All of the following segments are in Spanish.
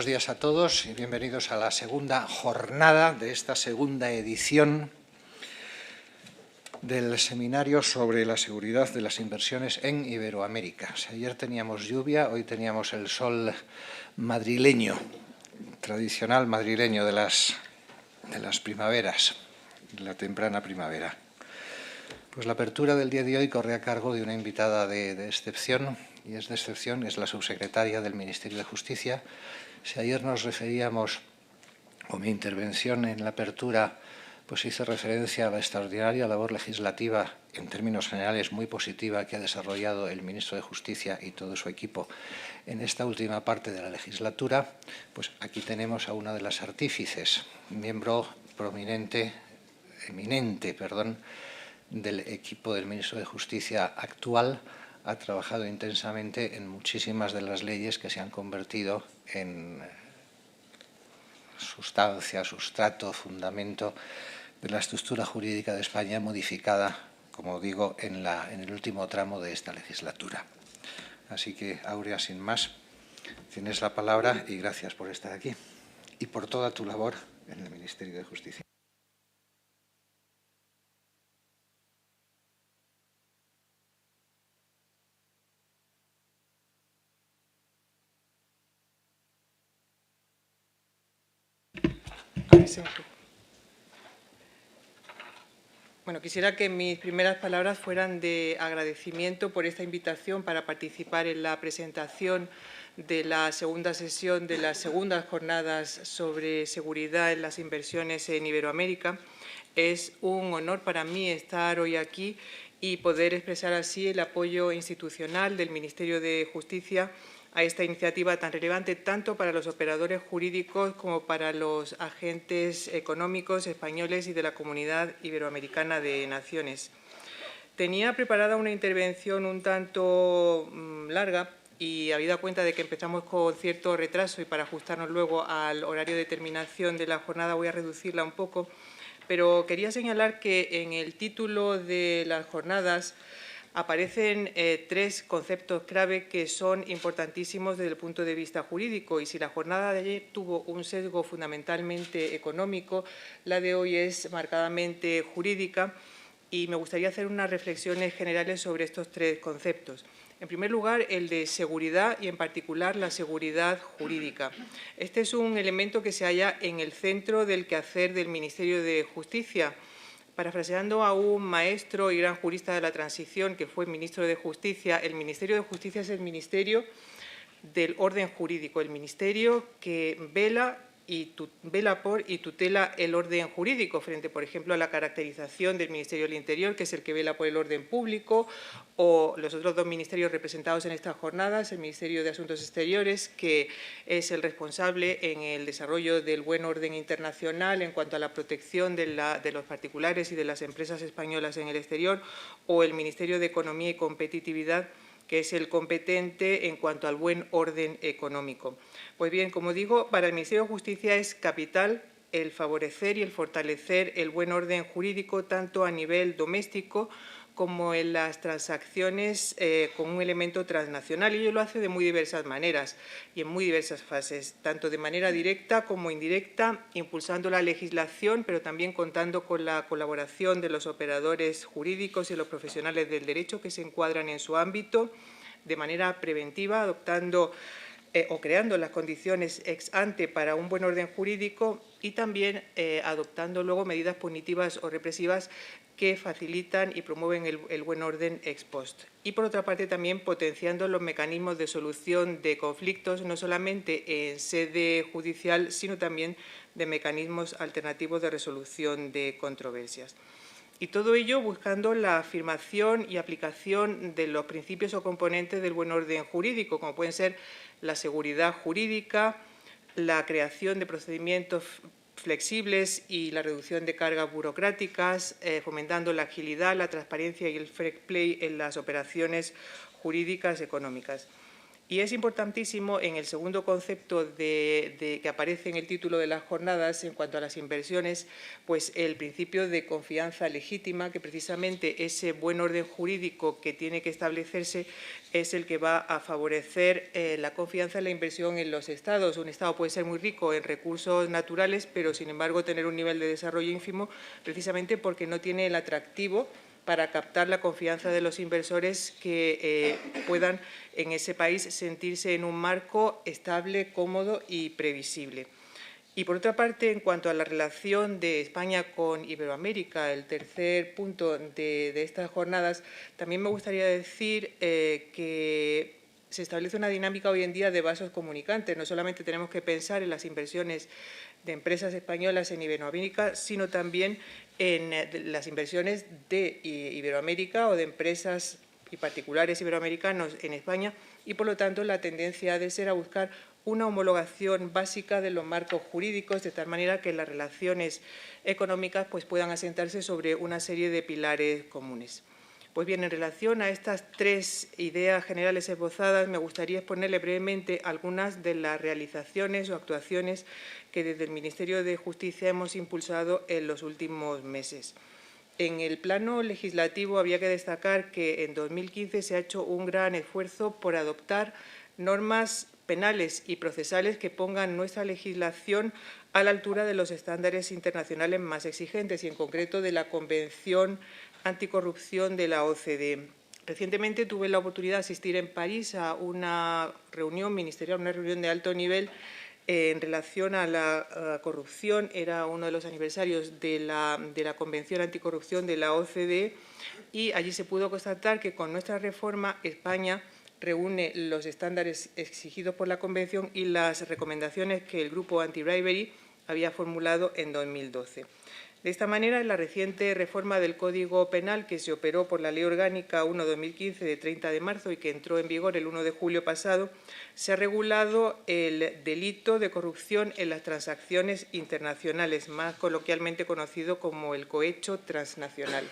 buenos días a todos y bienvenidos a la segunda jornada de esta segunda edición del seminario sobre la seguridad de las inversiones en Iberoamérica. Ayer teníamos lluvia, hoy teníamos el sol madrileño, tradicional madrileño de las primaveras, la temprana primavera. Pues la apertura del día de hoy corre a cargo de una invitada de excepción, y es de excepción, es la subsecretaria del Ministerio de Justicia. Si ayer nos referíamos, o mi intervención en la apertura, pues hice referencia a la extraordinaria labor legislativa, en términos generales muy positiva, que ha desarrollado el Ministro de Justicia y todo su equipo en esta última parte de la legislatura, pues aquí tenemos a una de las artífices, miembro eminente, del equipo del Ministro de Justicia actual. Ha trabajado intensamente en muchísimas de las leyes que se han convertido en sustancia, sustrato, fundamento de la estructura jurídica de España modificada, como digo, en el último tramo de esta legislatura. Así que, Áurea, sin más, tienes la palabra y gracias por estar aquí y por toda tu labor en el Ministerio de Justicia. Bueno, quisiera que mis primeras palabras fueran de agradecimiento por esta invitación para participar en la presentación de la segunda sesión de las segundas jornadas sobre seguridad en las inversiones en Iberoamérica. Es un honor para mí estar hoy aquí y poder expresar así el apoyo institucional del Ministerio de Justicia a esta iniciativa tan relevante tanto para los operadores jurídicos como para los agentes económicos españoles y de la Comunidad Iberoamericana de Naciones. Tenía preparada una intervención un tanto larga y habida cuenta de que empezamos con cierto retraso y para ajustarnos luego al horario de terminación de la jornada voy a reducirla un poco, pero quería señalar que en el título de las jornadas aparecen tres conceptos clave que son importantísimos desde el punto de vista jurídico y si la jornada de ayer tuvo un sesgo fundamentalmente económico, la de hoy es marcadamente jurídica y me gustaría hacer unas reflexiones generales sobre estos tres conceptos. En primer lugar, el de seguridad y, en particular, la seguridad jurídica. Este es un elemento que se halla en el centro del quehacer del Ministerio de Justicia. Parafraseando a un maestro y gran jurista de la transición que fue ministro de Justicia, el Ministerio de Justicia es el ministerio del orden jurídico, el ministerio que vela por y tutela el orden jurídico frente, por ejemplo, a la caracterización del Ministerio del Interior, que es el que vela por el orden público, o los otros dos ministerios representados en estas jornadas, el Ministerio de Asuntos Exteriores, que es el responsable en el desarrollo del buen orden internacional en cuanto a la protección de los particulares y de las empresas españolas en el exterior, o el Ministerio de Economía y Competitividad, que es el competente en cuanto al buen orden económico. Pues bien, como digo, para el Ministerio de Justicia es capital el favorecer y el fortalecer el buen orden jurídico tanto a nivel doméstico como en las transacciones con un elemento transnacional. Y ello lo hace de muy diversas maneras y en muy diversas fases, tanto de manera directa como indirecta, impulsando la legislación, pero también contando con la colaboración de los operadores jurídicos y los profesionales del derecho que se encuadran en su ámbito, de manera preventiva, adoptando o creando las condiciones ex ante para un buen orden jurídico y también adoptando luego medidas punitivas o represivas que facilitan y promueven el buen orden ex post. Y, por otra parte, también potenciando los mecanismos de solución de conflictos, no solamente en sede judicial, sino también de mecanismos alternativos de resolución de controversias. Y todo ello buscando la afirmación y aplicación de los principios o componentes del buen orden jurídico, como pueden ser la seguridad jurídica, la creación de procedimientos flexibles y la reducción de cargas burocráticas, fomentando la agilidad, la transparencia y el fair play en las operaciones jurídicas económicas. Y es importantísimo en el segundo concepto que aparece en el título de las jornadas en cuanto a las inversiones, pues el principio de confianza legítima, que precisamente ese buen orden jurídico que tiene que establecerse es el que va a favorecer la confianza en la inversión en los estados. Un estado puede ser muy rico en recursos naturales, pero sin embargo tener un nivel de desarrollo ínfimo precisamente porque no tiene el atractivo para captar la confianza de los inversores que puedan en ese país sentirse en un marco estable, cómodo y previsible. Y por otra parte, en cuanto a la relación de España con Iberoamérica, el tercer punto de estas jornadas, también me gustaría decir que se establece una dinámica hoy en día de vasos comunicantes. No solamente tenemos que pensar en las inversiones de empresas españolas en Iberoamérica, sino también en las inversiones de Iberoamérica o de empresas y particulares iberoamericanos en España, y por lo tanto la tendencia ha de ser a buscar una homologación básica de los marcos jurídicos, de tal manera que las relaciones económicas pues, puedan asentarse sobre una serie de pilares comunes. Pues bien, en relación a estas tres ideas generales esbozadas, me gustaría exponerle brevemente algunas de las realizaciones o actuaciones que desde el Ministerio de Justicia hemos impulsado en los últimos meses. En el plano legislativo había que destacar que en 2015 se ha hecho un gran esfuerzo por adoptar normas penales y procesales que pongan nuestra legislación a la altura de los estándares internacionales más exigentes y, en concreto, de la Convención Anticorrupción de la OCDE. Recientemente tuve la oportunidad de asistir en París a una reunión ministerial, una reunión de alto nivel en relación a la corrupción. Era uno de los aniversarios de la Convención Anticorrupción de la OCDE y allí se pudo constatar que con nuestra reforma España reúne los estándares exigidos por la Convención y las recomendaciones que el Grupo Anti-Bribery había formulado en 2012. De esta manera, en la reciente reforma del Código Penal que se operó por la Ley Orgánica 1/2015 de 30 de marzo y que entró en vigor el 1 de julio pasado, se ha regulado el delito de corrupción en las transacciones internacionales, más coloquialmente conocido como el cohecho transnacional.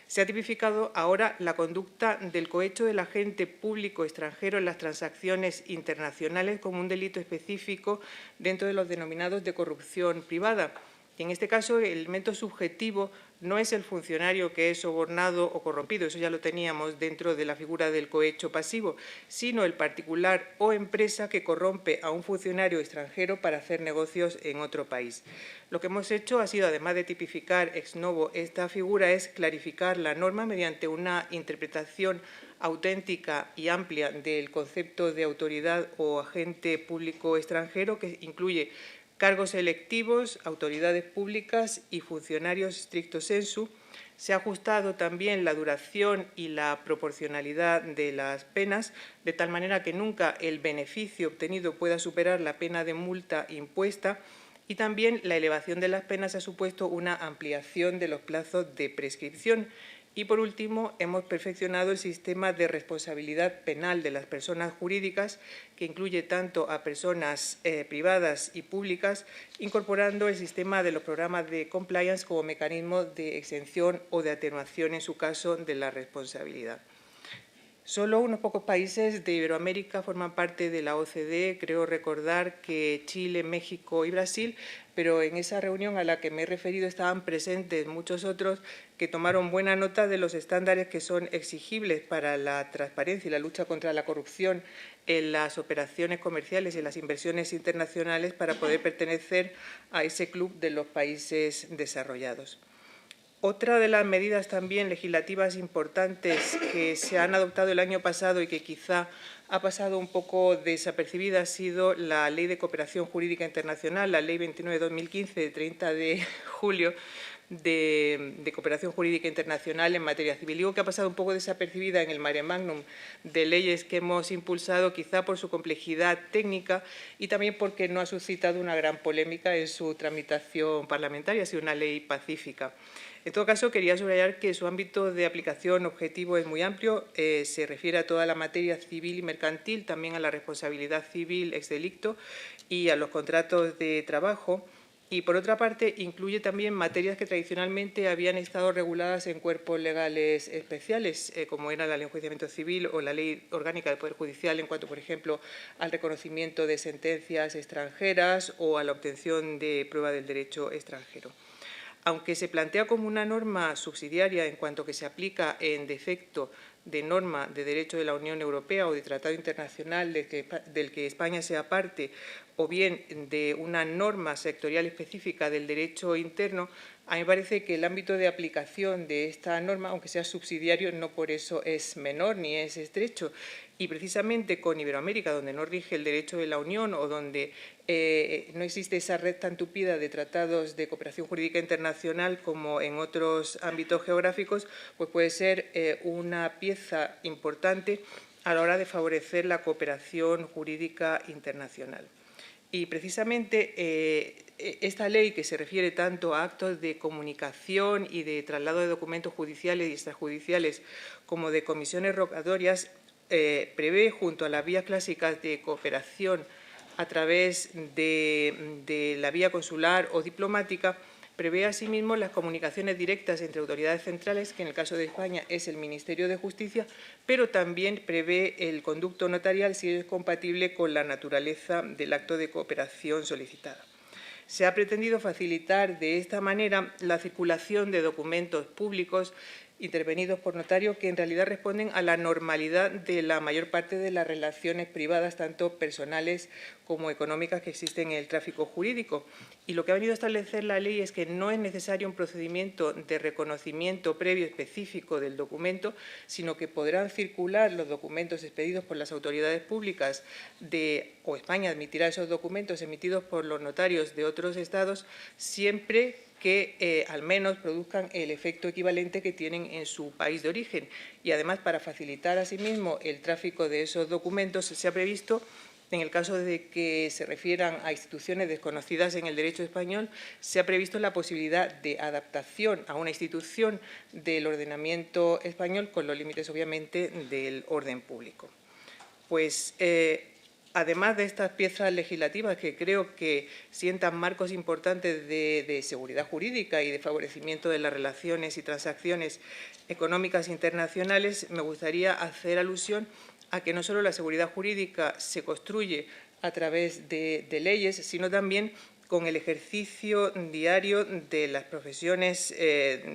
Se ha tipificado ahora la conducta del cohecho del agente público extranjero en las transacciones internacionales como un delito específico dentro de los denominados de corrupción privada. Y en este caso, el elemento subjetivo no es el funcionario que es sobornado o corrompido, eso ya lo teníamos dentro de la figura del cohecho pasivo, sino el particular o empresa que corrompe a un funcionario extranjero para hacer negocios en otro país. Lo que hemos hecho ha sido, además de tipificar ex novo esta figura, es clarificar la norma mediante una interpretación auténtica y amplia del concepto de autoridad o agente público extranjero, que incluye cargos electivos, autoridades públicas y funcionarios stricto sensu. Se ha ajustado también la duración y la proporcionalidad de las penas, de tal manera que nunca el beneficio obtenido pueda superar la pena de multa impuesta, y también la elevación de las penas ha supuesto una ampliación de los plazos de prescripción. Y, por último, hemos perfeccionado el sistema de responsabilidad penal de las personas jurídicas, que incluye tanto a personas privadas y públicas, incorporando el sistema de los programas de compliance como mecanismo de exención o de atenuación en su caso de la responsabilidad. Solo unos pocos países de Iberoamérica forman parte de la OCDE, creo recordar que Chile, México y Brasil, pero en esa reunión a la que me he referido estaban presentes muchos otros que tomaron buena nota de los estándares que son exigibles para la transparencia y la lucha contra la corrupción en las operaciones comerciales y en las inversiones internacionales para poder pertenecer a ese club de los países desarrollados. Otra de las medidas también legislativas importantes que se han adoptado el año pasado y que quizá ha pasado un poco desapercibida ha sido la Ley de Cooperación Jurídica Internacional, la Ley 29/2015 de 30 de julio de Cooperación Jurídica Internacional en materia civil. Digo que ha pasado un poco desapercibida en el mare magnum de leyes que hemos impulsado, quizá por su complejidad técnica y también porque no ha suscitado una gran polémica en su tramitación parlamentaria, ha sido una ley pacífica. En todo caso, quería subrayar que su ámbito de aplicación objetivo es muy amplio, se refiere a toda la materia civil y mercantil, también a la responsabilidad civil ex delicto y a los contratos de trabajo, Y, por otra parte, incluye también materias que tradicionalmente habían estado reguladas en cuerpos legales especiales, como era la Ley de Enjuiciamiento Civil o la Ley Orgánica del Poder Judicial en cuanto, por ejemplo, al reconocimiento de sentencias extranjeras o a la obtención de prueba del derecho extranjero. Aunque se plantea como una norma subsidiaria en cuanto que se aplica en defecto de norma de derecho de la Unión Europea o de tratado internacional del que España sea parte, o bien de una norma sectorial específica del derecho interno, a mí me parece que el ámbito de aplicación de esta norma, aunque sea subsidiario, no por eso es menor ni es estrecho. Y precisamente con Iberoamérica, donde no rige el derecho de la Unión o donde no existe esa red tan tupida de tratados de cooperación jurídica internacional como en otros ámbitos geográficos, pues puede ser una pieza importante a la hora de favorecer la cooperación jurídica internacional. Y precisamente esta ley, que se refiere tanto a actos de comunicación y de traslado de documentos judiciales y extrajudiciales como de comisiones rogatorias, prevé, junto a las vías clásicas de cooperación a través de la vía consular o diplomática, prevé asimismo las comunicaciones directas entre autoridades centrales, que en el caso de España es el Ministerio de Justicia, pero también prevé el conducto notarial si es compatible con la naturaleza del acto de cooperación solicitada. Se ha pretendido facilitar de esta manera la circulación de documentos públicos intervenidos por notario que en realidad responden a la normalidad de la mayor parte de las relaciones privadas, tanto personales como económicas, que existen en el tráfico jurídico. Y lo que ha venido a establecer la ley es que no es necesario un procedimiento de reconocimiento previo específico del documento, sino que podrán circular los documentos expedidos por las autoridades públicas o España admitirá esos documentos emitidos por los notarios de otros estados, siempre que al menos produzcan el efecto equivalente que tienen en su país de origen. Y además, para facilitar asimismo el tráfico de esos documentos, se ha previsto, en el caso de que se refieran a instituciones desconocidas en el derecho español, se ha previsto la posibilidad de adaptación a una institución del ordenamiento español, con los límites, obviamente, del orden público. Pues además de estas piezas legislativas que creo que sientan marcos importantes de seguridad jurídica y de favorecimiento de las relaciones y transacciones económicas internacionales, me gustaría hacer alusión a que no solo la seguridad jurídica se construye a través de leyes, sino también con el ejercicio diario de las profesiones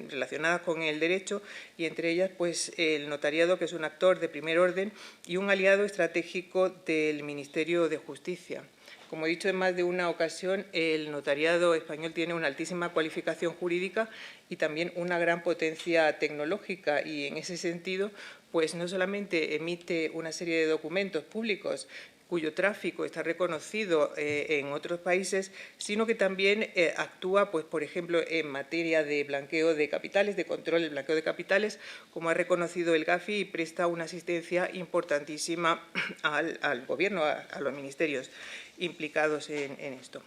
relacionadas con el derecho, y entre ellas pues el notariado, que es un actor de primer orden y un aliado estratégico del Ministerio de Justicia. Como he dicho en más de una ocasión, el notariado español tiene una altísima cualificación jurídica y también una gran potencia tecnológica, y en ese sentido pues no solamente emite una serie de documentos públicos cuyo tráfico está reconocido en otros países, sino que también actúa, pues, por ejemplo, en materia de blanqueo de capitales, de control del blanqueo de capitales, como ha reconocido el GAFI, y presta una asistencia importantísima al Gobierno, a los ministerios implicados en esto.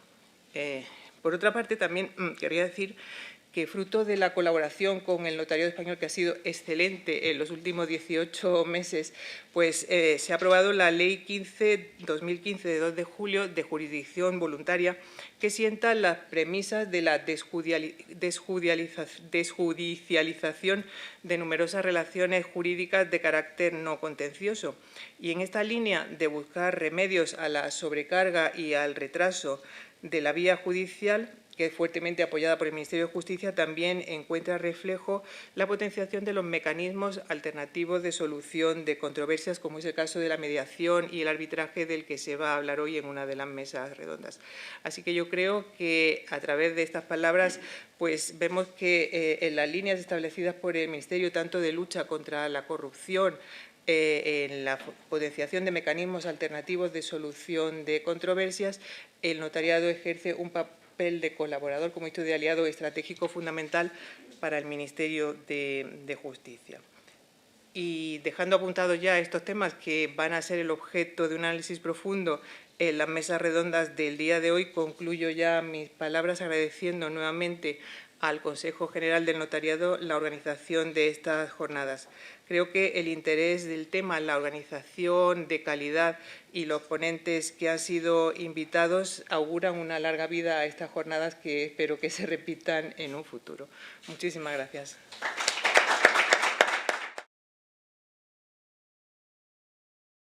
Por otra parte, también querría decir que, fruto de la colaboración con el notariado español, que ha sido excelente en los últimos 18 meses, pues se ha aprobado la Ley 2015 de 2 de julio de jurisdicción voluntaria, que sienta las premisas de la desjudicialización de numerosas relaciones jurídicas de carácter no contencioso. Y en esta línea de buscar remedios a la sobrecarga y al retraso de la vía judicial, que es fuertemente apoyada por el Ministerio de Justicia, también encuentra reflejo la potenciación de los mecanismos alternativos de solución de controversias, como es el caso de la mediación y el arbitraje, del que se va a hablar hoy en una de las mesas redondas. Así que yo creo que, a través de estas palabras, pues vemos que en las líneas establecidas por el Ministerio, tanto de lucha contra la corrupción, en la potenciación de mecanismos alternativos de solución de controversias, el notariado ejerce un papel de colaborador, como he dicho, de aliado estratégico fundamental para el Ministerio de Justicia. Y dejando apuntados ya estos temas que van a ser el objeto de un análisis profundo en las mesas redondas del día de hoy, concluyo ya mis palabras agradeciendo nuevamente al Consejo General del Notariado la organización de estas jornadas. Creo que el interés del tema, la organización de calidad y los ponentes que han sido invitados auguran una larga vida a estas jornadas que espero que se repitan en un futuro. Muchísimas gracias.